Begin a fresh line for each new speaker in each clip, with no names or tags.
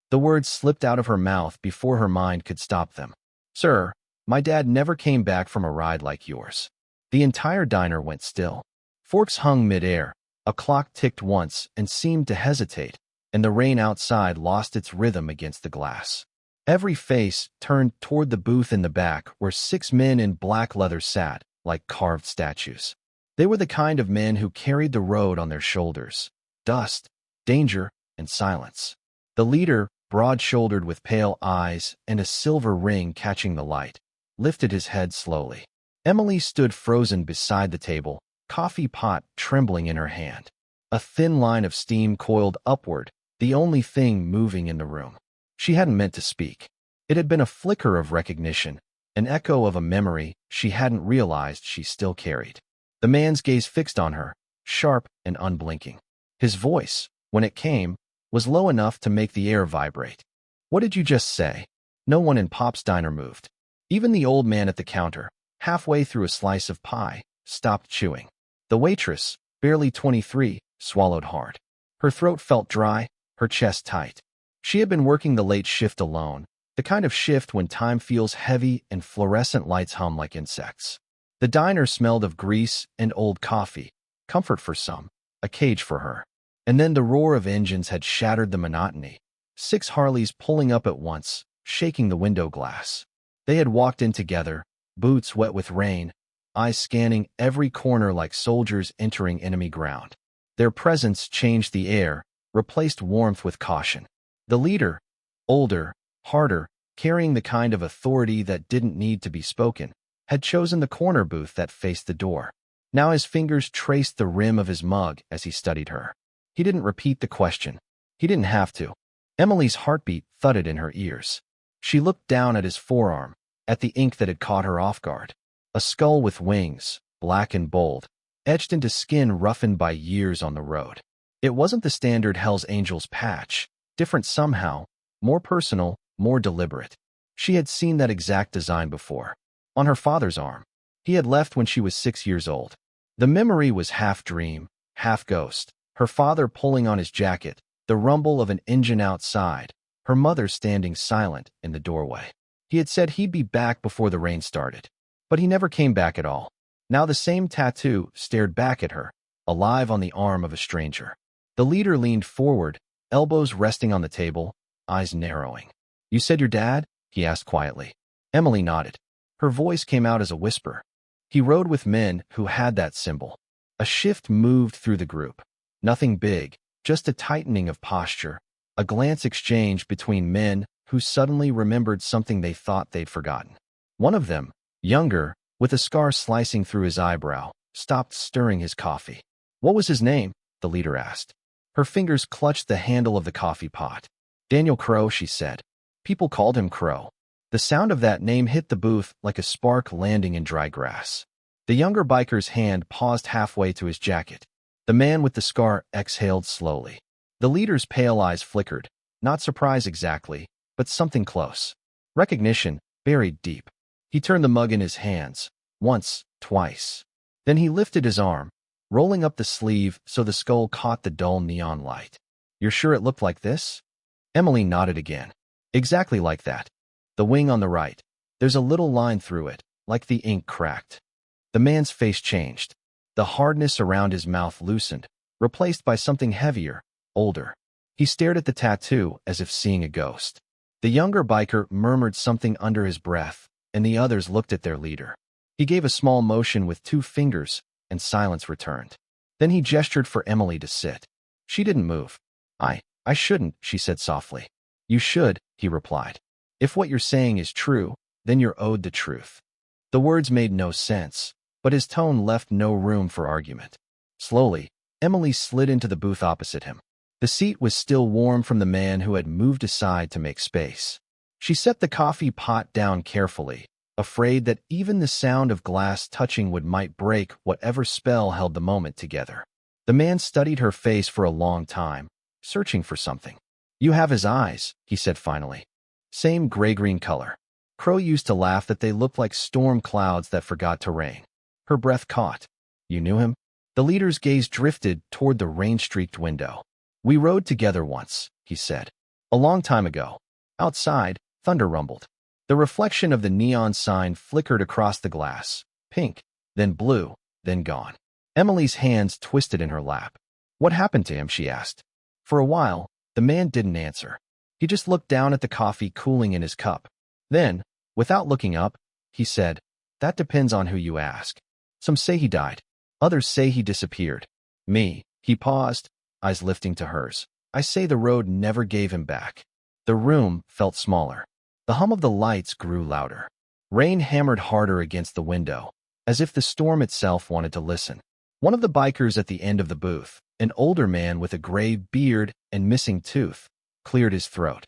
The words slipped out of her mouth before her mind could stop them. Sir, my dad never came back from a ride like yours. The entire diner went still. Forks hung mid-air, a clock ticked once and seemed to hesitate, and the rain outside lost its rhythm against the glass. Every face turned toward the booth in the back where 6 men in black leather sat, like carved statues. They were the kind of men who carried the road on their shoulders. Dust, danger, and silence. The leader, broad-shouldered with pale eyes and a silver ring catching the light, lifted his head slowly. Emily stood frozen beside the table, coffee pot trembling in her hand. A thin line of steam coiled upward, the only thing moving in the room. She hadn't meant to speak. It had been a flicker of recognition, an echo of a memory she hadn't realized she still carried. The man's gaze fixed on her, sharp and unblinking. His voice, when it came, was low enough to make the air vibrate. What did you just say? No one in Pop's diner moved. Even the old man at the counter, halfway through a slice of pie, stopped chewing. The waitress, barely 23, swallowed hard. Her throat felt dry, her chest tight. She had been working the late shift alone, the kind of shift when time feels heavy and fluorescent lights hum like insects. The diner smelled of grease and old coffee, comfort for some, a cage for her. And then the roar of engines had shattered the monotony. 6 Harleys pulling up at once, shaking the window glass. They had walked in together, boots wet with rain, eyes scanning every corner like soldiers entering enemy ground. Their presence changed the air, replaced warmth with caution. The leader, older, harder, carrying the kind of authority that didn't need to be spoken, had chosen the corner booth that faced the door. Now his fingers traced the rim of his mug as he studied her. He didn't repeat the question. He didn't have to. Emily's heartbeat thudded in her ears. She looked down at his forearm, at the ink that had caught her off guard. A skull with wings, black and bold, etched into skin roughened by years on the road. It wasn't the standard Hell's Angels patch, different somehow, more personal, more deliberate. She had seen that exact design before. On her father's arm. He had left when she was 6 years old. The memory was half dream, half ghost. Her father pulling on his jacket, the rumble of an engine outside, her mother standing silent in the doorway. He had said he'd be back before the rain started. But he never came back at all. Now the same tattoo stared back at her, alive on the arm of a stranger. The leader leaned forward, elbows resting on the table, eyes narrowing. You said your dad? He asked quietly. Emily nodded. Her voice came out as a whisper. He rode with men who had that symbol. A shift moved through the group. Nothing big, just a tightening of posture, a glance exchanged between men who suddenly remembered something they thought they'd forgotten. One of them, younger, with a scar slicing through his eyebrow, stopped stirring his coffee. What was his name? The leader asked. Her fingers clutched the handle of the coffee pot. Daniel Crow, she said. People called him Crow. The sound of that name hit the booth like a spark landing in dry grass. The younger biker's hand paused halfway to his jacket. The man with the scar exhaled slowly. The leader's pale eyes flickered, not surprise exactly, but something close. Recognition, buried deep. He turned the mug in his hands, once, twice. Then he lifted his arm, rolling up the sleeve so the skull caught the dull neon light. You're sure it looked like this? Emily nodded again. Exactly like that. The wing on the right. There's a little line through it, like the ink cracked. The man's face changed. The hardness around his mouth loosened, replaced by something heavier, older. He stared at the tattoo as if seeing a ghost. The younger biker murmured something under his breath, and the others looked at their leader. He gave a small motion with 2 fingers, and silence returned. Then he gestured for Emily to sit. She didn't move. I shouldn't, she said softly. You should, he replied. If what you're saying is true, then you're owed the truth. The words made no sense, but his tone left no room for argument. Slowly, Emily slid into the booth opposite him. The seat was still warm from the man who had moved aside to make space. She set the coffee pot down carefully, afraid that even the sound of glass touching might break whatever spell held the moment together. The man studied her face for a long time, searching for something. You have his eyes, he said finally. Same gray-green color. Crow used to laugh that they looked like storm clouds that forgot to rain. Her breath caught. You knew him? The leader's gaze drifted toward the rain-streaked window. We rode together once, he said. A long time ago. Outside, thunder rumbled. The reflection of the neon sign flickered across the glass. Pink, then blue, then gone. Emily's hands twisted in her lap. What happened to him, she asked. For a while, the man didn't answer. He just looked down at the coffee cooling in his cup. Then, without looking up, he said, "That depends on who you ask. Some say he died. Others say he disappeared. Me," he paused, eyes lifting to hers, "I say the road never gave him back." The room felt smaller. The hum of the lights grew louder. Rain hammered harder against the window, as if the storm itself wanted to listen. One of the bikers at the end of the booth, an older man with a gray beard and missing tooth, cleared his throat.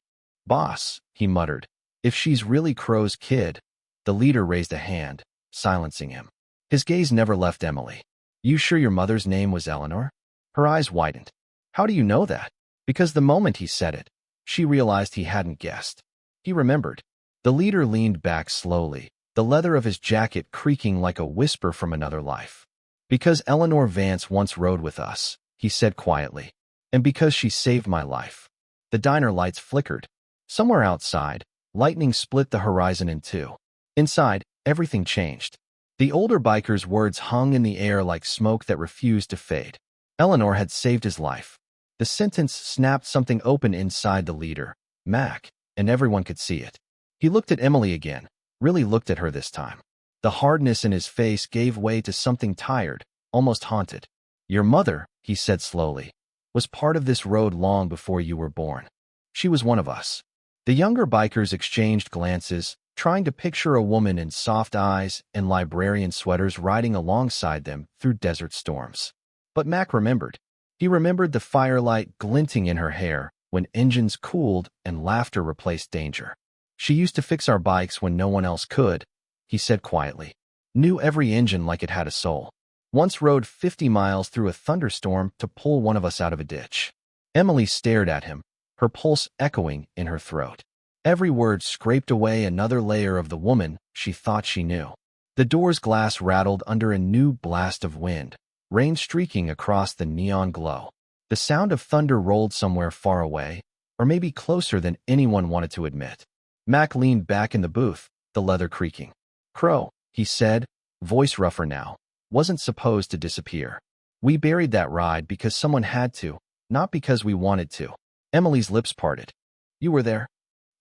"Boss," he muttered, "if she's really Crow's kid." The leader raised a hand, silencing him. His gaze never left Emily. "You sure your mother's name was Eleanor?" Her eyes widened. "How do you know that?" Because the moment he said it, she realized he hadn't guessed. He remembered. The leader leaned back slowly, the leather of his jacket creaking like a whisper from another life. "Because Eleanor Vance once rode with us," he said quietly. "And because she saved my life." The diner lights flickered. Somewhere outside, lightning split the horizon in two. Inside, everything changed. The older biker's words hung in the air like smoke that refused to fade. Eleanor had saved his life. The sentence snapped something open inside the leader, Mac, and everyone could see it. He looked at Emily again, really looked at her this time. The hardness in his face gave way to something tired, almost haunted. "Your mother," he said slowly, "was part of this road long before you were born. She was one of us." The younger bikers exchanged glances, trying to picture a woman in soft eyes and librarian sweaters riding alongside them through desert storms. But Mac remembered. He remembered the firelight glinting in her hair when engines cooled and laughter replaced danger. "She used to fix our bikes when no one else could," he said quietly. "Knew every engine like it had a soul. Once rode 50 miles through a thunderstorm to pull one of us out of a ditch." Emily stared at him, her pulse echoing in her throat. Every word scraped away another layer of the woman she thought she knew. The door's glass rattled under a new blast of wind, rain streaking across the neon glow. The sound of thunder rolled somewhere far away, or maybe closer than anyone wanted to admit. Mac leaned back in the booth, the leather creaking. "Crow," he said, voice rougher now, "wasn't supposed to disappear. We buried that ride because someone had to, not because we wanted to." Emily's lips parted. "You were there?"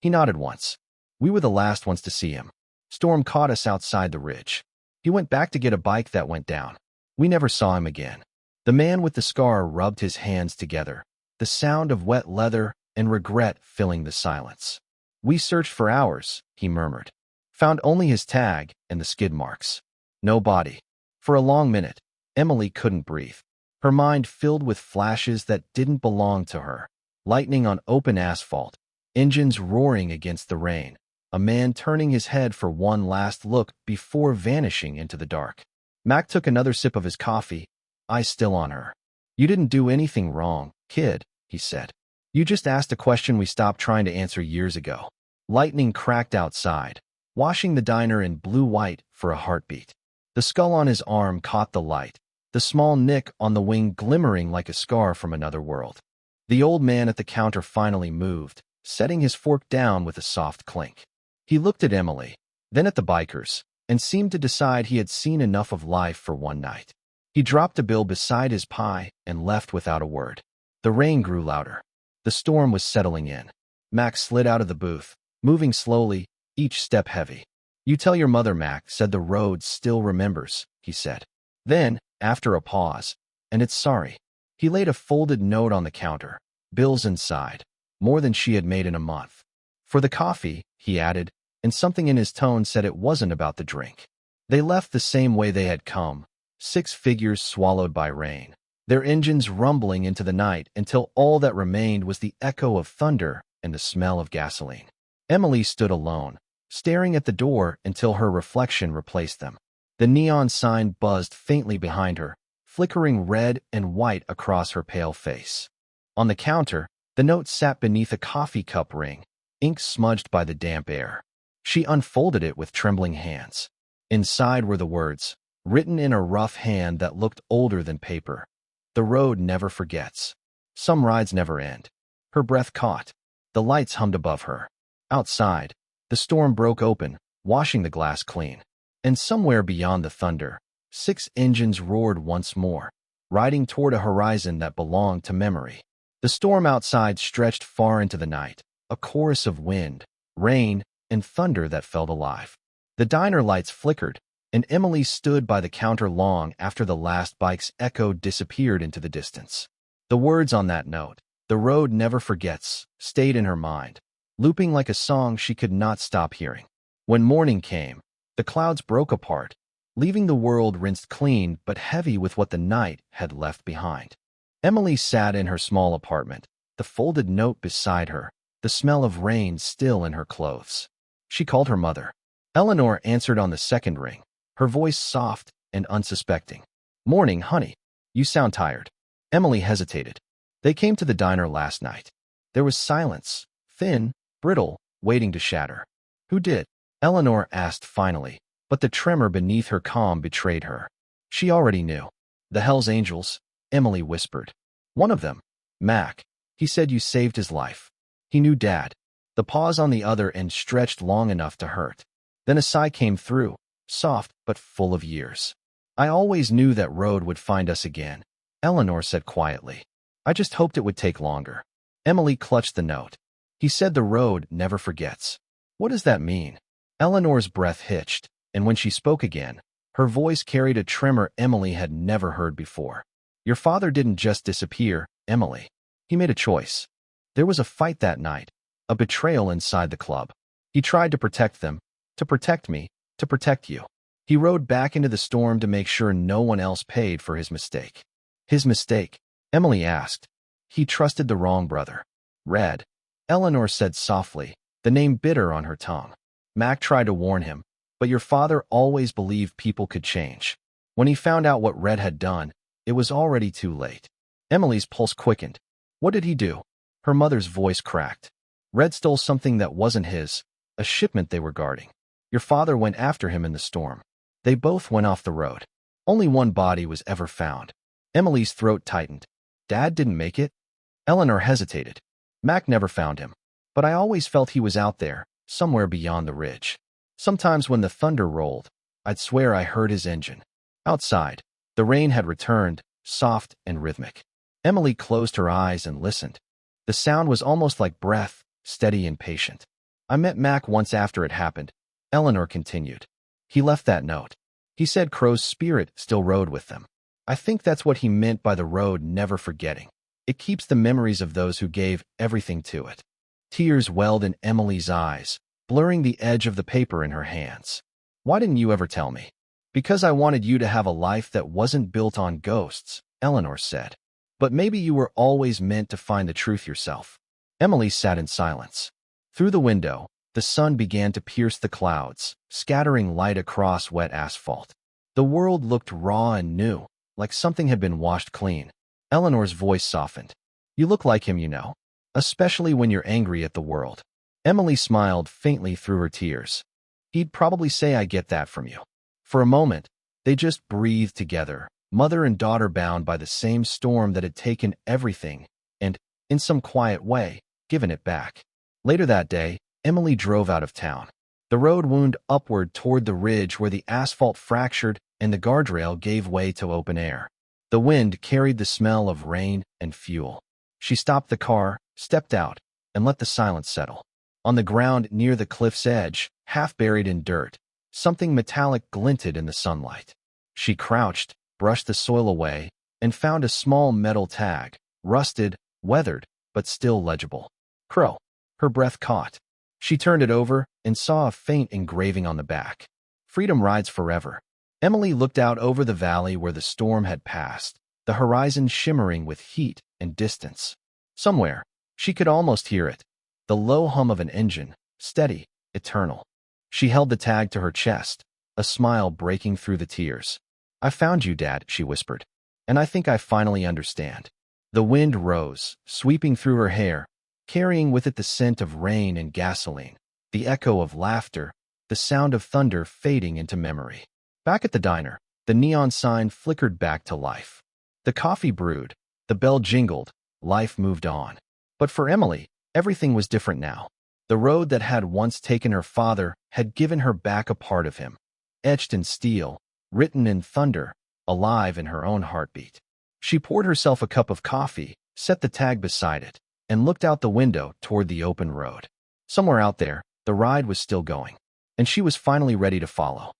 He nodded once. "We were the last ones to see him. Storm caught us outside the ridge. He went back to get a bike that went down. We never saw him again." The man with the scar rubbed his hands together, the sound of wet leather and regret filling the silence. "We searched for hours," he murmured. "Found only his tag and the skid marks. No body." For a long minute, Emily couldn't breathe. Her mind filled with flashes that didn't belong to her. Lightning on open asphalt, engines roaring against the rain, a man turning his head for one last look before vanishing into the dark. Mac took another sip of his coffee, eyes still on her. "You didn't do anything wrong, kid," he said. "You just asked a question we stopped trying to answer years ago." Lightning cracked outside, washing the diner in blue-white for a heartbeat. The skull on his arm caught the light, the small nick on the wing glimmering like a scar from another world. The old man at the counter finally moved, setting his fork down with a soft clink. He looked at Emily, then at the bikers, and seemed to decide he had seen enough of life for one night. He dropped a bill beside his pie and left without a word. The rain grew louder. The storm was settling in. Max slid out of the booth, moving slowly, each step heavy. "You tell your mother, Mac," said the road still remembers, he said. Then, after a pause, "And it's sorry." He laid a folded note on the counter, bills inside, more than she had made in a month. "For the coffee," he added, and something in his tone said it wasn't about the drink. They left the same way they had come, 6 figures swallowed by rain, their engines rumbling into the night until all that remained was the echo of thunder and the smell of gasoline. Emily stood alone, staring at the door until her reflection replaced them. The neon sign buzzed faintly behind her, flickering red and white across her pale face. On the counter, the note sat beneath a coffee cup ring, ink smudged by the damp air. She unfolded it with trembling hands. Inside were the words, written in a rough hand that looked older than paper. "The road never forgets. Some rides never end." Her breath caught. The lights hummed above her. Outside, the storm broke open, washing the glass clean. And somewhere beyond the thunder, 6 engines roared once more, riding toward a horizon that belonged to memory. The storm outside stretched far into the night, a chorus of wind, rain, and thunder that felt alive. The diner lights flickered, and Emily stood by the counter long after the last bike's echo disappeared into the distance. The words on that note, "The road never forgets," stayed in her mind, looping like a song she could not stop hearing. When morning came, the clouds broke apart, leaving the world rinsed clean but heavy with what the night had left behind. Emily sat in her small apartment, the folded note beside her, the smell of rain still in her clothes. She called her mother. Eleanor answered on the second ring, her voice soft and unsuspecting. "Morning, honey. You sound tired." Emily hesitated. "They came to the diner last night." There was silence, thin, brittle, waiting to shatter. "Who did?" Eleanor asked finally, but the tremor beneath her calm betrayed her. She already knew. "The Hells Angels," Emily whispered. "One of them. Mac. He said you saved his life. He knew Dad." The pause on the other end stretched long enough to hurt. Then a sigh came through, soft but full of years. "I always knew that road would find us again," Eleanor said quietly. "I just hoped it would take longer." Emily clutched the note. "He said the road never forgets." "What does that mean?" Eleanor's breath hitched, and when she spoke again, her voice carried a tremor Emily had never heard before. "Your father didn't just disappear, Emily. He made a choice. There was a fight that night, a betrayal inside the club. He tried to protect them, to protect me, to protect you. He rode back into the storm to make sure no one else paid for his mistake." "His mistake?" Emily asked. "He trusted the wrong brother." "Red," Eleanor said softly, the name bitter on her tongue. "Mac tried to warn him, but your father always believed people could change. When he found out what Red had done, it was already too late." Emily's pulse quickened. "What did he do?" Her mother's voice cracked. "Red stole something that wasn't his, a shipment they were guarding. Your father went after him in the storm. They both went off the road. Only one body was ever found." Emily's throat tightened. "Dad didn't make it?" Eleanor hesitated. "Mac never found him, but I always felt he was out there, somewhere beyond the ridge. Sometimes when the thunder rolled, I'd swear I heard his engine." Outside, the rain had returned, soft and rhythmic. Emily closed her eyes and listened. The sound was almost like breath, steady and patient. "I met Mac once after it happened," Eleanor continued. "He left that note. He said Crow's spirit still rode with them. I think that's what he meant by the road never forgetting. It keeps the memories of those who gave everything to it." Tears welled in Emily's eyes, blurring the edge of the paper in her hands. "Why didn't you ever tell me?" "Because I wanted you to have a life that wasn't built on ghosts," Eleanor said. "But maybe you were always meant to find the truth yourself." Emily sat in silence. Through the window, the sun began to pierce the clouds, scattering light across wet asphalt. The world looked raw and new, like something had been washed clean. Eleanor's voice softened. "You look like him, you know, especially when you're angry at the world." Emily smiled faintly through her tears. "He'd probably say I get that from you." For a moment, they just breathed together, mother and daughter bound by the same storm that had taken everything and, in some quiet way, given it back. Later that day, Emily drove out of town. The road wound upward toward the ridge where the asphalt fractured and the guardrail gave way to open air. The wind carried the smell of rain and fuel. She stopped the car, stepped out, and let the silence settle. On the ground near the cliff's edge, half buried in dirt, something metallic glinted in the sunlight. She crouched, brushed the soil away, and found a small metal tag, rusted, weathered, but still legible. "Crow." Her breath caught. She turned it over and saw a faint engraving on the back. "Freedom rides forever." Emily looked out over the valley where the storm had passed, the horizon shimmering with heat and distance. Somewhere, she could almost hear it, the low hum of an engine, steady, eternal. She held the tag to her chest, a smile breaking through the tears. "I found you, Dad," she whispered, "and I think I finally understand." The wind rose, sweeping through her hair, carrying with it the scent of rain and gasoline, the echo of laughter, the sound of thunder fading into memory. Back at the diner, the neon sign flickered back to life. The coffee brewed, the bell jingled, life moved on. But for Emily, Everything was different now. The road that had once taken her father had given her back a part of him, etched in steel, written in thunder, alive in her own heartbeat. She poured herself a cup of coffee, set the tag beside it, and looked out the window toward the open road. Somewhere out there, the ride was still going, and she was finally ready to follow.